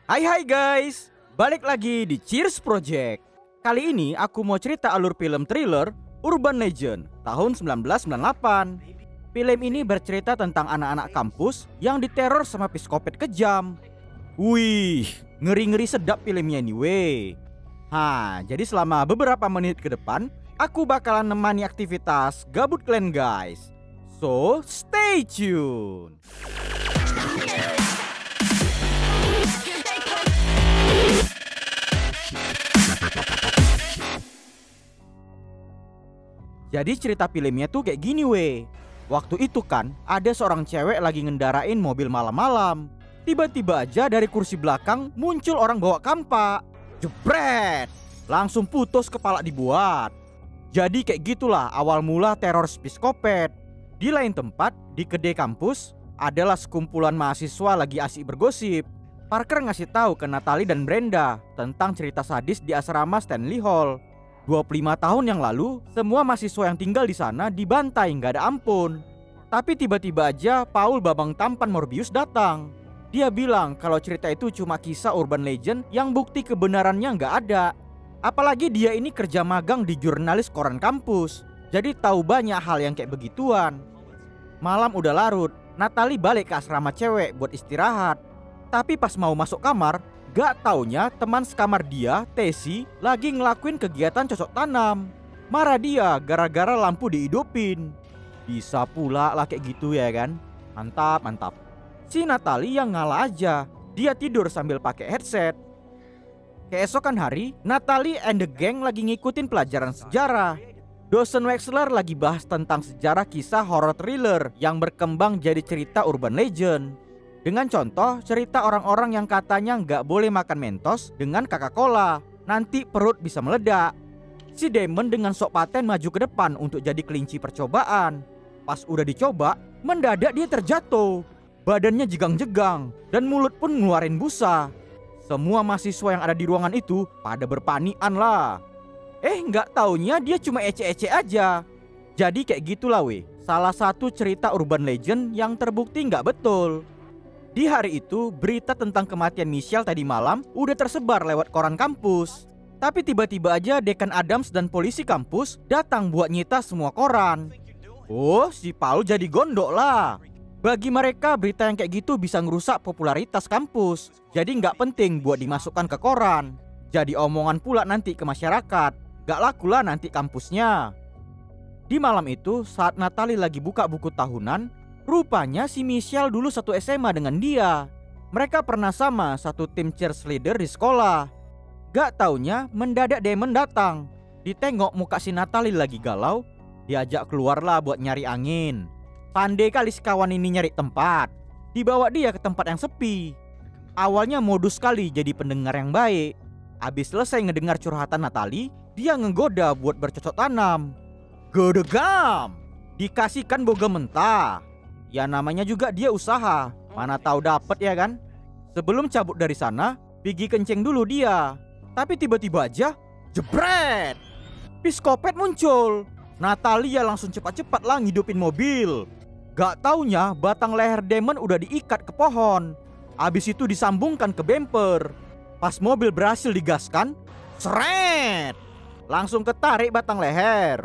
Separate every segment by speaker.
Speaker 1: Hai guys, balik lagi di Cheers Project. Kali ini aku mau cerita alur film thriller Urban Legend tahun 1998. Film ini bercerita tentang anak-anak kampus yang diteror sama psikopat kejam. Wih, ngeri-ngeri sedap filmnya ini weh. Jadi selama beberapa menit ke depan aku bakalan nemani aktivitas gabut kalian guys. So, stay tune. Jadi cerita filmnya tuh kayak gini weh. Waktu itu kan ada seorang cewek lagi ngendarain mobil malam-malam. Tiba-tiba aja dari kursi belakang muncul orang bawa kampak. Jebret! Langsung putus kepala dibuat. Jadi kayak gitulah awal mula teror psikopat. Di lain tempat, di kedai kampus, adalah sekumpulan mahasiswa lagi asik bergosip. Parker ngasih tahu ke Natalie dan Brenda tentang cerita sadis di asrama Stanley Hall. 25 tahun yang lalu, semua mahasiswa yang tinggal di sana dibantai nggak ada ampun. Tapi tiba-tiba aja Paul Babang Tampan Morbius datang. Dia bilang kalau cerita itu cuma kisah urban legend yang bukti kebenarannya nggak ada. Apalagi dia ini kerja magang di jurnalis koran kampus, jadi tahu banyak hal yang kayak begituan. Malam udah larut, Natalie balik ke asrama cewek buat istirahat. Tapi pas mau masuk kamar, gak taunya teman sekamar dia, Tessy, lagi ngelakuin kegiatan cocok tanam. Marah dia gara-gara lampu dihidupin. Bisa pula lah kayak gitu ya kan. Mantap. Si Natalie yang ngalah aja. Dia tidur sambil pakai headset. Keesokan hari, Natalie and the gang lagi ngikutin pelajaran sejarah. Dosen Wexler lagi bahas tentang sejarah kisah horror thriller yang berkembang jadi cerita urban legend. Dengan contoh cerita orang-orang yang katanya nggak boleh makan Mentos dengan Coca-Cola, nanti perut bisa meledak. Si Damon dengan sok paten maju ke depan untuk jadi kelinci percobaan. Pas udah dicoba, mendadak dia terjatuh. Badannya jegang-jegang dan mulut pun ngeluarin busa. Semua mahasiswa yang ada di ruangan itu pada berpanikan lah. Nggak taunya dia cuma ece-ece aja. Jadi kayak gitulah weh, salah satu cerita urban legend yang terbukti nggak betul. Di hari itu, berita tentang kematian Michelle tadi malam udah tersebar lewat koran kampus. Tapi tiba-tiba aja Dekan Adams dan polisi kampus datang buat nyita semua koran. Oh, si Paul jadi gondok lah. Bagi mereka, berita yang kayak gitu bisa ngerusak popularitas kampus. Jadi nggak penting buat dimasukkan ke koran. Jadi omongan pula nanti ke masyarakat. Gak laku lah nanti kampusnya. Di malam itu, saat Natalie lagi buka buku tahunan, rupanya si Michelle dulu satu SMA dengan dia. Mereka pernah sama satu tim cheerleader di sekolah. Gak taunya mendadak Damon datang. Ditengok muka si Natalie lagi galau, diajak keluarlah buat nyari angin. Pandai kali si kawan ini nyari tempat. Dibawa dia ke tempat yang sepi. Awalnya modus kali jadi pendengar yang baik. Abis selesai ngedengar curhatan Natalie, dia ngegoda buat bercocok tanam. Gedegam! Dikasihkan boga mentah. Ya namanya juga dia usaha, mana tahu dapet ya kan. Sebelum cabut dari sana, pergi kenceng dulu dia. Tapi tiba-tiba aja, jebret! Psikopat muncul. Natalia langsung cepat-cepat lah ngidupin mobil. Gak taunya batang leher Damon udah diikat ke pohon. Abis itu disambungkan ke bumper. Pas mobil berhasil digaskan, seret! Langsung ketarik batang leher.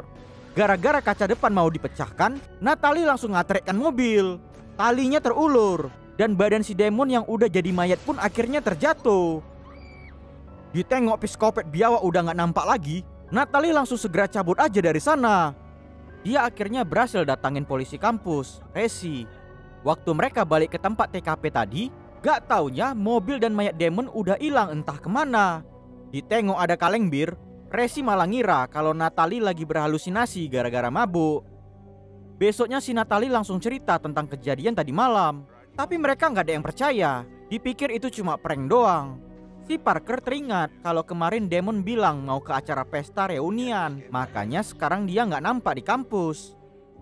Speaker 1: Gara-gara kaca depan mau dipecahkan, Natalie langsung ngatrikkan mobil. Talinya terulur, dan badan si Damon yang udah jadi mayat pun akhirnya terjatuh. Ditengok psikopat biawak udah gak nampak lagi, Natalie langsung segera cabut aja dari sana. Dia akhirnya berhasil datangin polisi kampus, Resi. Waktu mereka balik ke tempat TKP tadi, gak taunya mobil dan mayat Damon udah hilang entah kemana. Ditengok ada kaleng bir, Resi malah ngira kalau Natalie lagi berhalusinasi gara-gara mabuk. Besoknya si Natalie langsung cerita tentang kejadian tadi malam. Tapi mereka nggak ada yang percaya. Dipikir itu cuma prank doang. Si Parker teringat kalau kemarin Damon bilang mau ke acara pesta reunian. Makanya sekarang dia nggak nampak di kampus.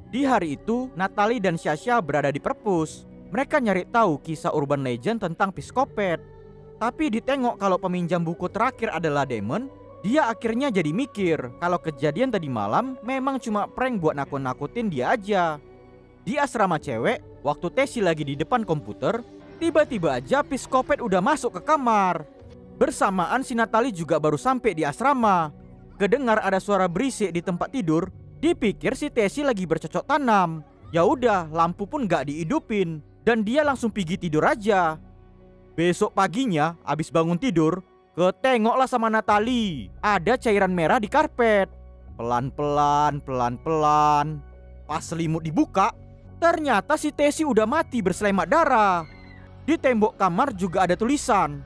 Speaker 1: Di hari itu, Natalie dan Sasha berada di perpus. Mereka nyari tahu kisah urban legend tentang psikopat. Tapi ditengok kalau peminjam buku terakhir adalah Damon, dia akhirnya jadi mikir kalau kejadian tadi malam memang cuma prank buat nakut-nakutin dia aja. Di asrama cewek, waktu Tessy lagi di depan komputer, Tiba-tiba aja psikopat udah masuk ke kamar. Bersamaan si Natalie juga baru sampai di asrama. Kedengar ada suara berisik di tempat tidur, dipikir si Tessy lagi bercocok tanam. Ya udah, lampu pun gak dihidupin dan dia langsung pergi tidur aja. Besok paginya, abis bangun tidur, ketengoklah sama Natalie. Ada cairan merah di karpet. Pelan-pelan. Pas selimut dibuka, ternyata si Tessy udah mati berselemak darah. Di tembok kamar juga ada tulisan.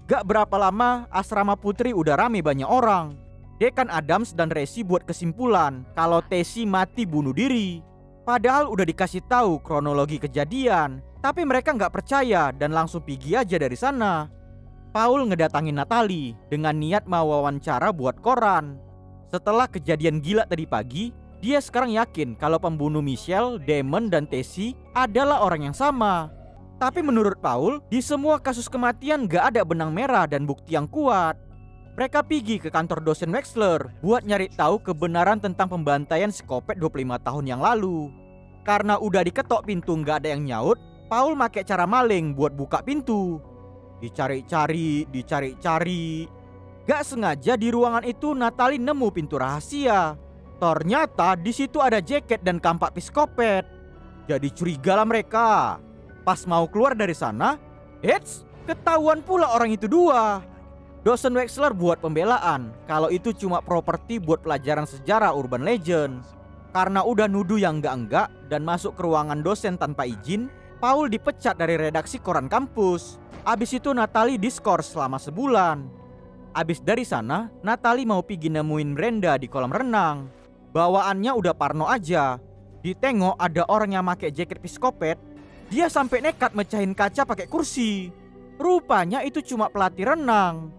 Speaker 1: Gak berapa lama, asrama putri udah rame banyak orang. Dekan Adams dan Resi buat kesimpulan kalau Tessy mati bunuh diri. Padahal udah dikasih tahu kronologi kejadian, tapi mereka nggak percaya dan langsung pergi aja dari sana. Paul ngedatangin Natalie dengan niat mau wawancara buat koran. Setelah kejadian gila tadi pagi, dia sekarang yakin kalau pembunuh Michelle, Damon, dan Tessy adalah orang yang sama. Tapi menurut Paul, di semua kasus kematian gak ada benang merah dan bukti yang kuat. Mereka pergi ke kantor dosen Wexler buat nyari tahu kebenaran tentang pembantaian psikopat 25 tahun yang lalu. Karena udah diketok pintu gak ada yang nyaut, Paul pakai cara maling buat buka pintu. Dicari-cari. Gak sengaja di ruangan itu Natalie nemu pintu rahasia. Ternyata di situ ada jaket dan kampak psikopat. Jadi curigalah mereka. Pas mau keluar dari sana, ketahuan pula orang itu dua. Dosen Wexler buat pembelaan kalau itu cuma properti buat pelajaran sejarah urban legend. Karena udah nuduh yang enggak-enggak dan masuk ke ruangan dosen tanpa izin, Paul dipecat dari redaksi koran kampus. Abis itu Natalie diskors selama sebulan. Abis dari sana, Natalie mau pergi nemuin Brenda di kolam renang. Bawaannya udah parno aja. Ditengok ada orang yang pakai jaket psikopat. Dia sampai nekat mecahin kaca pakai kursi. Rupanya itu cuma pelatih renang.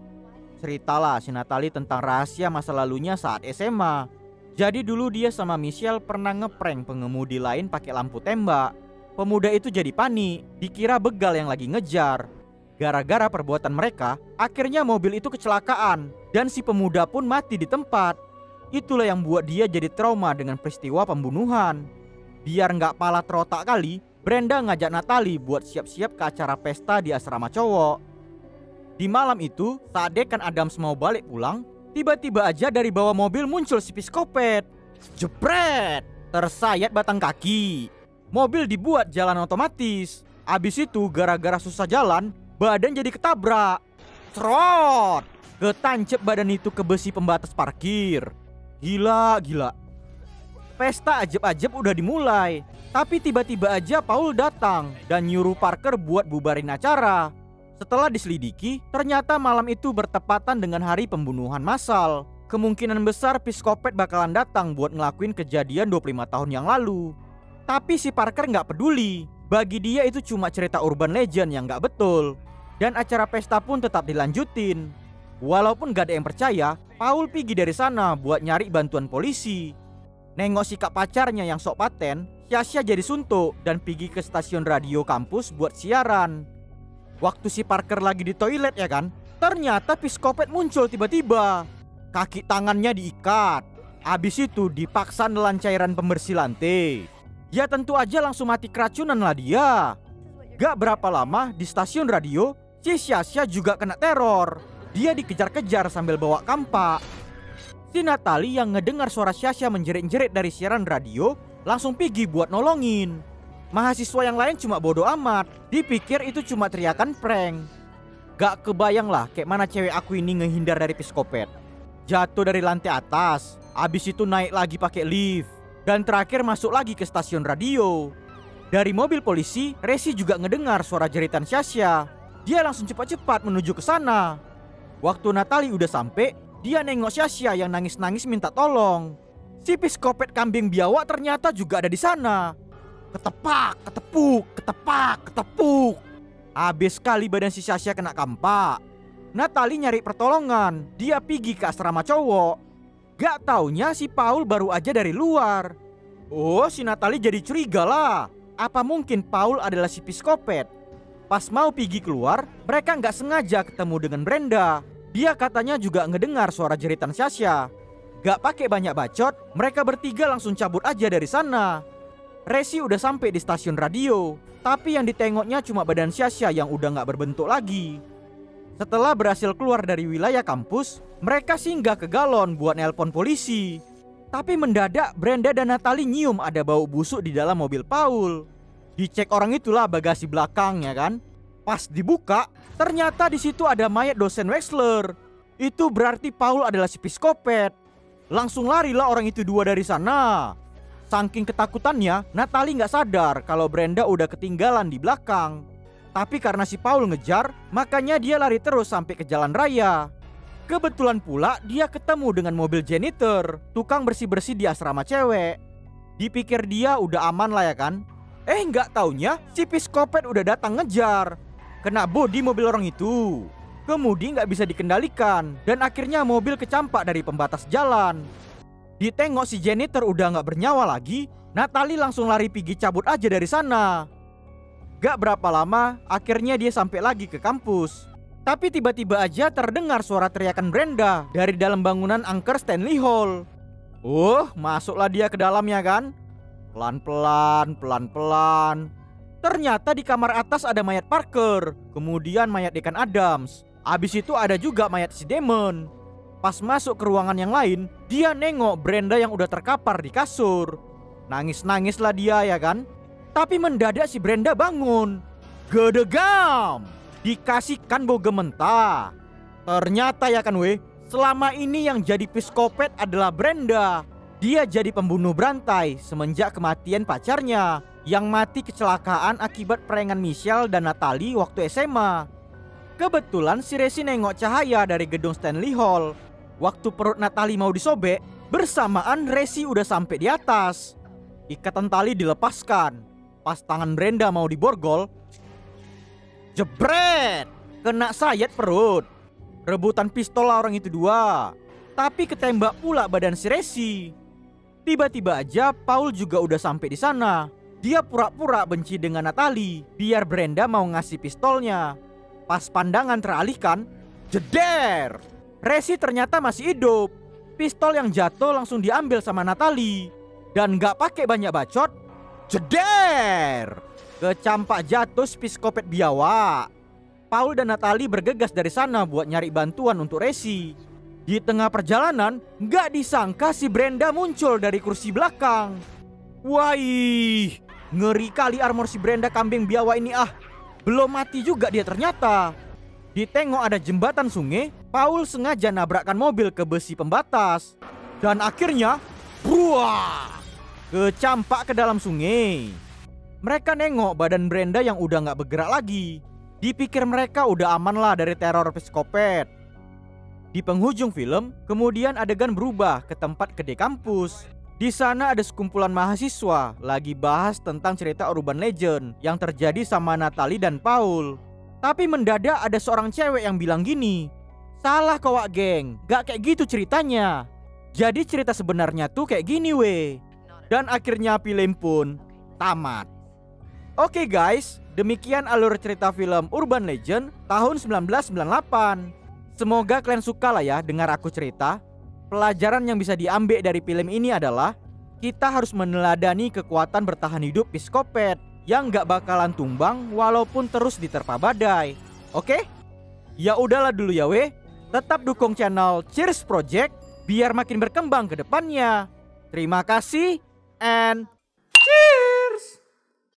Speaker 1: Ceritalah si Natalie tentang rahasia masa lalunya saat SMA. Jadi dulu dia sama Michelle pernah ngeprank pengemudi lain pakai lampu tembak. Pemuda itu jadi panik, dikira begal yang lagi ngejar. Gara-gara perbuatan mereka, akhirnya mobil itu kecelakaan dan si pemuda pun mati di tempat. Itulah yang buat dia jadi trauma dengan peristiwa pembunuhan. Biar nggak pala terotak kali, Brenda ngajak Natalie buat siap-siap ke acara pesta di asrama cowok. Di malam itu, saat Dekan Adams mau balik pulang, tiba-tiba aja dari bawah mobil muncul si psikopat. Jepret! Tersayat batang kaki. Mobil dibuat jalan otomatis. Abis itu gara-gara susah jalan, badan jadi ketabrak. Cerot! Ketancep badan itu ke besi pembatas parkir. Gila. Pesta ajeb-ajeb udah dimulai. Tapi tiba-tiba aja Paul datang dan nyuruh Parker buat bubarin acara. Setelah diselidiki, ternyata malam itu bertepatan dengan hari pembunuhan massal. Kemungkinan besar psikopat bakalan datang buat ngelakuin kejadian 25 tahun yang lalu. Tapi si Parker nggak peduli. Bagi dia itu cuma cerita urban legend yang nggak betul. Dan acara pesta pun tetap dilanjutin. Walaupun gak ada yang percaya, Paul pergi dari sana buat nyari bantuan polisi. Nengok sikap pacarnya yang sok paten, Sasha jadi suntuk dan pergi ke stasiun radio kampus buat siaran. Waktu si Parker lagi di toilet ya kan, ternyata psikopat muncul tiba-tiba. Kaki tangannya diikat. Abis itu dipaksa nelan cairan pembersih lantai. Ya tentu aja langsung mati keracunan lah dia. Gak berapa lama di stasiun radio, si Sasha juga kena teror. Dia dikejar-kejar sambil bawa kampak. Si Natalie yang ngedengar suara Sasha menjerit-jerit dari siaran radio langsung pergi buat nolongin. Mahasiswa yang lain cuma bodo amat, dipikir itu cuma teriakan prank. Gak kebayang lah kayak mana cewek aku ini ngehindar dari psikopat. Jatuh dari lantai atas, abis itu naik lagi pakai lift, dan terakhir masuk lagi ke stasiun radio. Dari mobil polisi, Resi juga ngedengar suara jeritan Sasha. Dia langsung cepat-cepat menuju ke sana. Waktu Natalie udah sampai, dia nengok Sasha yang nangis-nangis minta tolong. Si psikopat kambing biawak ternyata juga ada di sana. Ketepak, ketepuk. Habis kali badan si Sasha kena kampak. Natalie nyari pertolongan. Dia pergi ke asrama cowok. Gak taunya si Paul baru aja dari luar. Oh, si Natalie jadi curiga lah. Apa mungkin Paul adalah si psikopat? Pas mau pergi keluar, mereka gak sengaja ketemu dengan Brenda. Dia katanya juga ngedengar suara jeritan Sasha. Gak pakai banyak bacot, mereka bertiga langsung cabut aja dari sana. Resi udah sampai di stasiun radio, tapi yang ditengoknya cuma badan Sasha yang udah gak berbentuk lagi. Setelah berhasil keluar dari wilayah kampus, mereka singgah ke galon buat nelpon polisi. Tapi mendadak Brenda dan Natalie nyium ada bau busuk di dalam mobil Paul. Dicek orang itulah bagasi belakang ya kan. Pas dibuka, ternyata di situ ada mayat dosen Wexler. Itu berarti Paul adalah si psikopat. Langsung larilah orang itu dua dari sana. Saking ketakutannya, Natalie nggak sadar kalau Brenda udah ketinggalan di belakang. Tapi karena si Paul ngejar, makanya dia lari terus sampai ke jalan raya. Kebetulan pula dia ketemu dengan mobil janitor, tukang bersih-bersih di asrama cewek. Dipikir dia udah aman lah ya kan. Nggak taunya si psikopat udah datang ngejar. Kena bodi mobil orang itu. Kemudi nggak bisa dikendalikan dan akhirnya mobil kecampak dari pembatas jalan. Ditengok si janitor udah nggak bernyawa lagi, Natalie langsung lari pergi cabut aja dari sana. Gak berapa lama, akhirnya dia sampai lagi ke kampus. Tapi tiba-tiba aja terdengar suara teriakan Brenda dari dalam bangunan angker Stanley Hall. Masuklah dia ke dalamnya kan. Pelan-pelan, pelan-pelan. Ternyata di kamar atas ada mayat Parker, kemudian mayat Dekan Adams. Abis itu ada juga mayat si Damon. Pas masuk ke ruangan yang lain, dia nengok Brenda yang udah terkapar di kasur. Nangis-nangislah dia ya kan. Tapi mendadak si Brenda bangun. Gedegam. Dikasihkan bau mentah. Ternyata ya kan selama ini yang jadi psikopat adalah Brenda. Dia jadi pembunuh berantai semenjak kematian pacarnya yang mati kecelakaan akibat perengan Michelle dan Natalie waktu SMA. Kebetulan si Resi nengok cahaya dari gedung Stanley Hall. Waktu perut Natalie mau disobek, bersamaan Resi udah sampai di atas. Ikatan tali dilepaskan. Pas tangan Brenda mau diborgol, jebret, kena sayat perut. Rebutan pistol orang itu dua. Tapi ketembak pula badan si Resi. Tiba-tiba aja Paul juga udah sampai di sana. Dia pura-pura benci dengan Natalie biar Brenda mau ngasih pistolnya. Pas pandangan teralihkan, jeder. Resi ternyata masih hidup. Pistol yang jatuh langsung diambil sama Natalie. Dan gak pakai banyak bacot, jeder. Kecampak jatuh psikopat biawak. Paul dan Natalie bergegas dari sana buat nyari bantuan untuk Resi. Di tengah perjalanan, gak disangka si Brenda muncul dari kursi belakang. Wah, ngeri kali armor si Brenda kambing biawak ini Belum mati juga dia ternyata. Ditengok ada jembatan sungai, Paul sengaja nabrakkan mobil ke besi pembatas. Dan akhirnya, bruah, kecampak ke dalam sungai. Mereka nengok badan Brenda yang udah gak bergerak lagi. Dipikir mereka udah aman lah dari teror psikopat. Di penghujung film, kemudian adegan berubah ke tempat kedai kampus. Di sana ada sekumpulan mahasiswa lagi bahas tentang cerita urban legend yang terjadi sama Natalie dan Paul. Tapi mendadak ada seorang cewek yang bilang gini, "Salah kau wak geng, gak kayak gitu ceritanya. Jadi cerita sebenarnya tuh kayak gini weh." Dan akhirnya film pun tamat. Oke guys, demikian alur cerita film Urban Legend tahun 1998. Semoga kalian suka lah ya dengar aku cerita. Pelajaran yang bisa diambil dari film ini adalah kita harus meneladani kekuatan bertahan hidup psikopat yang gak bakalan tumbang walaupun terus diterpa badai. Oke? Ya udahlah dulu ya weh. Tetap dukung channel Cheers Project biar makin berkembang ke depannya. Terima kasih and cheers!